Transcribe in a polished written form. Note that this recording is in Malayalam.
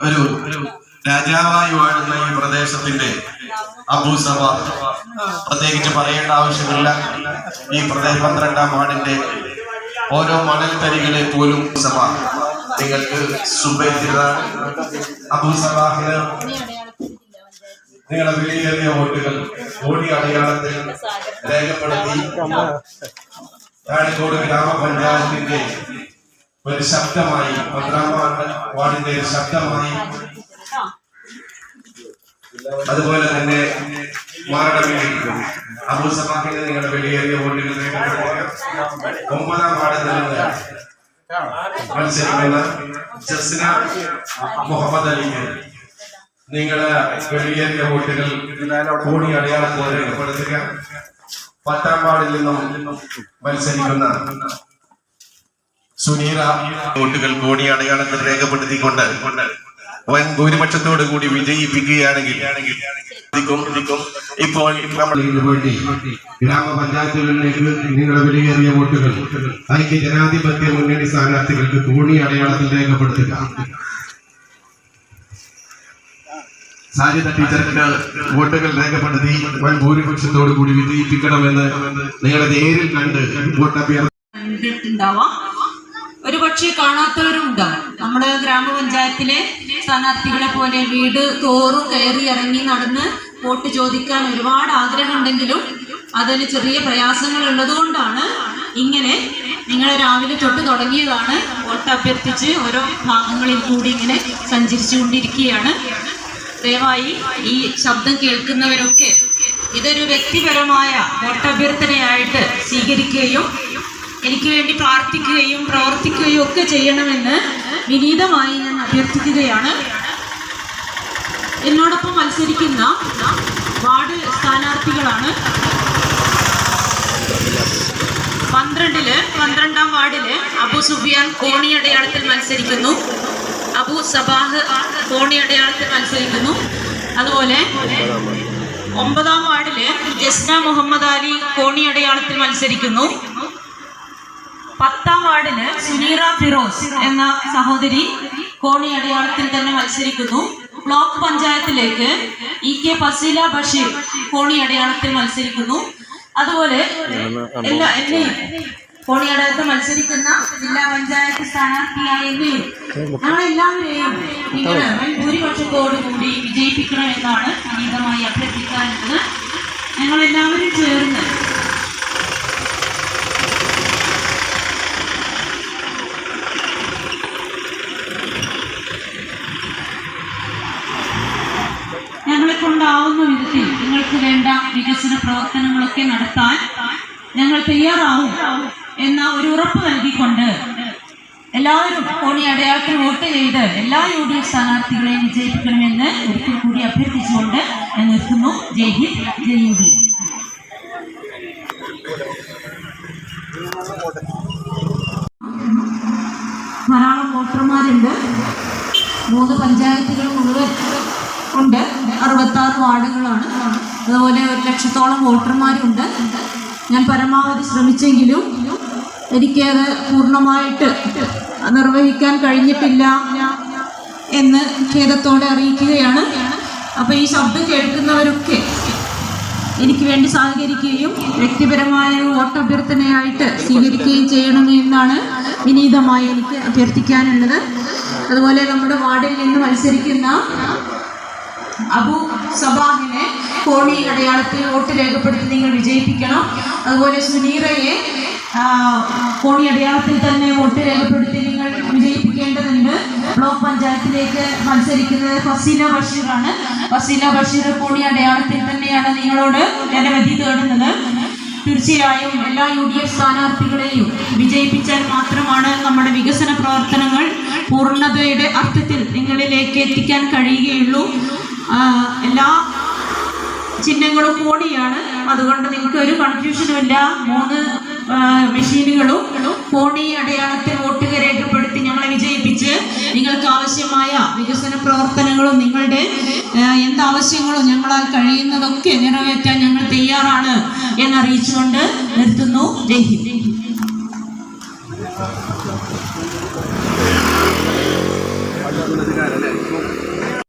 ഒരു രാജാവായി വാഴുന്ന ഈ പ്രദേശത്തിന്റെ അബൂ സബാഹ്, പ്രത്യേകിച്ച് പറയേണ്ട ആവശ്യമില്ല. ഈ 12ാം വാർഡിന്റെ ഓരോ മണൽത്തരികളെ പോലും സബാഹ് നിങ്ങൾക്ക് സുപരിചിതരാണ്. അബൂ സബാഹിന് നിങ്ങളുടെ വിലയേറിയ വോട്ടുകൾ കോടി അടയാളത്തിൽ രേഖപ്പെടുത്തി കാണിക്കോട് ഗ്രാമപഞ്ചായത്തിന്റെ ഒരു ശബ്ദമായി, 12ാം വാർഡിന്റെ ഒരു ശബ്ദമായി, അതുപോലെ തന്നെ മാറണമെങ്കിൽ അബൂ സബാഹിന് നിങ്ങളുടെ വിലയേറിയ വോട്ടുകൾ രേഖപ്പെടുത്തുക. 9ാം വാർഡിൽ നിന്ന് മത്സരിക്കുന്ന ജസ്ന മുഹമ്മദ് അലിക്ക് നിങ്ങളെ വിലയേറിയ വോട്ടുകൾ കോടി അടയാളത്തിൽ രേഖപ്പെടുത്തുക. 10ാം വാർഡിൽ നിന്നും മത്സരിക്കുന്ന സുനീറ വോട്ടുകൾ കോടി അടയാളത്തിൽ രേഖപ്പെടുത്തിക്കൊണ്ട് വൻ ഭൂരിപക്ഷത്തോടു കൂടി വിജയിപ്പിക്കുകയാണെങ്കിൽ ഇപ്പോൾ നമ്മൾ വേണ്ടി ഗ്രാമപഞ്ചായത്തുകളിലേക്ക് നിങ്ങളുടെ വിലയേറിയ വോട്ടുകൾ ഐക്യ ജനാധിപത്യ മുന്നണി സ്ഥാനാർത്ഥികൾക്ക് കോടി അടയാളത്തിൽ രേഖപ്പെടുത്തുക. സാജിദ ടീച്ചർക്ക് വോട്ടുകൾ രേഖപ്പെടുത്തി വൻ ഭൂരിപക്ഷത്തോടു കൂടി വിജയിപ്പിക്കണമെന്ന് നിങ്ങളെ നേരിൽ കണ്ട് വോട്ട് അഭ്യർത്ഥിണ്ടാവാം. ഒരു പക്ഷേ കാണാത്തവരും ഉണ്ടാവും. നമ്മുടെ ഗ്രാമപഞ്ചായത്തിലെ സ്ഥാനാർത്ഥികളെ പോലെ വീട് തോറും കയറി ഇറങ്ങി നടന്ന് വോട്ട് ചോദിക്കാൻ ഒരുപാട് ആഗ്രഹമുണ്ടെങ്കിലും അതിന് ചെറിയ പ്രയാസങ്ങൾ ഉള്ളതുകൊണ്ടാണ് ഇങ്ങനെ നിങ്ങൾ രാവിലെ തൊട്ട് തുടങ്ങിയതാണ്. വോട്ട് അഭ്യർത്ഥിച്ച് ഓരോ ഭാഗങ്ങളിൽ കൂടി ഇങ്ങനെ സഞ്ചരിച്ചുകൊണ്ടിരിക്കുകയാണ്. ദയവായി ഈ ശബ്ദം കേൾക്കുന്നവരൊക്കെ ഇതൊരു വ്യക്തിപരമായ വോട്ടഭ്യർത്ഥനയായിട്ട് സ്വീകരിക്കുകയും എനിക്ക് വേണ്ടി പ്രാർത്ഥിക്കുകയും പ്രവർത്തിക്കുകയും ഒക്കെ ചെയ്യണമെന്ന് വിനീതമായി ഞാൻ അഭ്യർത്ഥിക്കുകയാണ്. എന്നോടൊപ്പം മത്സരിക്കുന്ന വാർഡ് സ്ഥാനാർത്ഥികളാണ് 12ാം വാർഡില് അബു സുഫിയാൻ കോണി അടയാളത്തിൽ മത്സരിക്കുന്നു. അബൂ സബാഹ് കോണി അടയാളത്തിൽ മത്സരിക്കുന്നു. അതുപോലെ 9ാം വാർഡില് ജസ്ന മുഹമ്മദ് അലി കോണി അടയാളത്തിൽ മത്സരിക്കുന്നു. 10ാം വാർഡില് സുനീറ ഫിറോസ് എന്ന സഹോദരി കോണി അടയാളത്തിൽ തന്നെ മത്സരിക്കുന്നു. ബ്ലോക്ക് പഞ്ചായത്തിലേക്ക് EK ഫസീല ബഷീർ കോണി അടയാളത്തിൽ മത്സരിക്കുന്നു. അതുപോലെ എന്നെയും കോണി അടയാളത്തിൽ മത്സരിക്കുന്ന ജില്ലാ പഞ്ചായത്ത് സ്ഥാനാർത്ഥിയായ എന്നെയും ഞങ്ങളെല്ലാവരെയും നിങ്ങൾ ഭൂരിപക്ഷത്തോടുകൂടി വിജയിപ്പിക്കണമെന്നാണ് വിനീതമായി അഭ്യർത്ഥിക്കാനുള്ളത്. ഞങ്ങളെല്ലാവരും ചേർന്ന് ഞങ്ങളെ കൊണ്ടാവുന്ന വിധത്തിൽ നിങ്ങൾക്ക് വേണ്ട വികസന പ്രവർത്തനങ്ങളൊക്കെ നടത്താൻ ഞങ്ങൾ തയ്യാറാവും എന്ന ഒരു ഉറപ്പ് നൽകിക്കൊണ്ട് എല്ലാവരും കോണി അടയാളത്തിൽ വോട്ട് ചെയ്ത് എല്ലാ UDF സ്ഥാനാർത്ഥികളെയും വിജയിപ്പിക്കണമെന്ന് ഒരിക്കൽ കൂടി അഭ്യർത്ഥിച്ചുകൊണ്ട് ഞാൻ നിർത്തുന്നു. ജയ് ഹിന്ദ്, ജയ് UDF. ധാരാളം വോട്ടർമാരുണ്ട്. 3 പഞ്ചായത്തുകൾ മുഴുവൻ ഉണ്ട്. 66 വാർഡുകളാണ്. അതുപോലെ 1 ലക്ഷത്തോളം വോട്ടർമാരുണ്ട്. ഞാൻ പരമാവധി ശ്രമിച്ചെങ്കിലും എനിക്കത് പൂർണ്ണമായിട്ട് നിർവഹിക്കാൻ കഴിഞ്ഞിട്ടില്ല എന്ന് ഖേദത്തോടെ അറിയിക്കുകയാണ്. അപ്പോൾ ഈ ശബ്ദം കേൾക്കുന്നവരൊക്കെ എനിക്ക് വേണ്ടി സഹകരിക്കുകയും വ്യക്തിപരമായ വോട്ട് അഭ്യർത്ഥനയായിട്ട് സ്വീകരിക്കുകയും ചെയ്യണമെന്നാണ് വിനീതമായി എനിക്ക് അഭ്യർത്ഥിക്കാനുള്ളത്. അതുപോലെ നമ്മുടെ വാർഡിൽ നിന്ന് മത്സരിക്കുന്ന അബൂ സബാഹിനെ കോണി അടയാളത്തിൽ വോട്ട് രേഖപ്പെടുത്തി നിങ്ങൾ വിജയിപ്പിക്കണം. അതുപോലെ സുനീറയെ കോണി അടയാളത്തിൽ തന്നെ വോട്ട് രേഖപ്പെടുത്തി നിങ്ങൾ വിജയിപ്പിക്കേണ്ടതുണ്ട്. ബ്ലോക്ക് പഞ്ചായത്തിലേക്ക് മത്സരിക്കുന്നത് ഫസീല ബഷീറാണ്. ഫസീല ബഷീർ കോണി അടയാളത്തിൽ തന്നെയാണ് നിങ്ങളോട് ജനവിധി തേടുന്നത്. തീർച്ചയായും എല്ലാ UDF സ്ഥാനാർത്ഥികളെയും വിജയിപ്പിച്ചാൽ മാത്രമാണ് നമ്മുടെ വികസന പ്രവർത്തനങ്ങൾ പൂർണ്ണതയുടെ അർത്ഥത്തിൽ നിങ്ങളിലേക്ക് എത്തിക്കാൻ കഴിയുകയുള്ളൂ. എല്ലാ ചിഹ്നങ്ങളും കോണിയാണ്. അതുകൊണ്ട് നിങ്ങൾക്ക് ഒരു കൺഫ്യൂഷനും ഇല്ല. 3 മെഷീനുകളും കോണി അടയാളത്തിൽ വോട്ട് രേഖപ്പെടുത്തി ഞങ്ങളെ വിജയിപ്പിച്ച് നിങ്ങൾക്ക് ആവശ്യമായ വികസന പ്രവർത്തനങ്ങളും നിങ്ങളുടെ എന്താവശ്യങ്ങളും ഞങ്ങളാൽ കഴിയുന്നതൊക്കെ നിറവേറ്റാൻ ഞങ്ങൾ തയ്യാറാണ് എന്നറിയിച്ചുകൊണ്ട് നിർത്തുന്നു. ജയ് ഹിന്ദ്.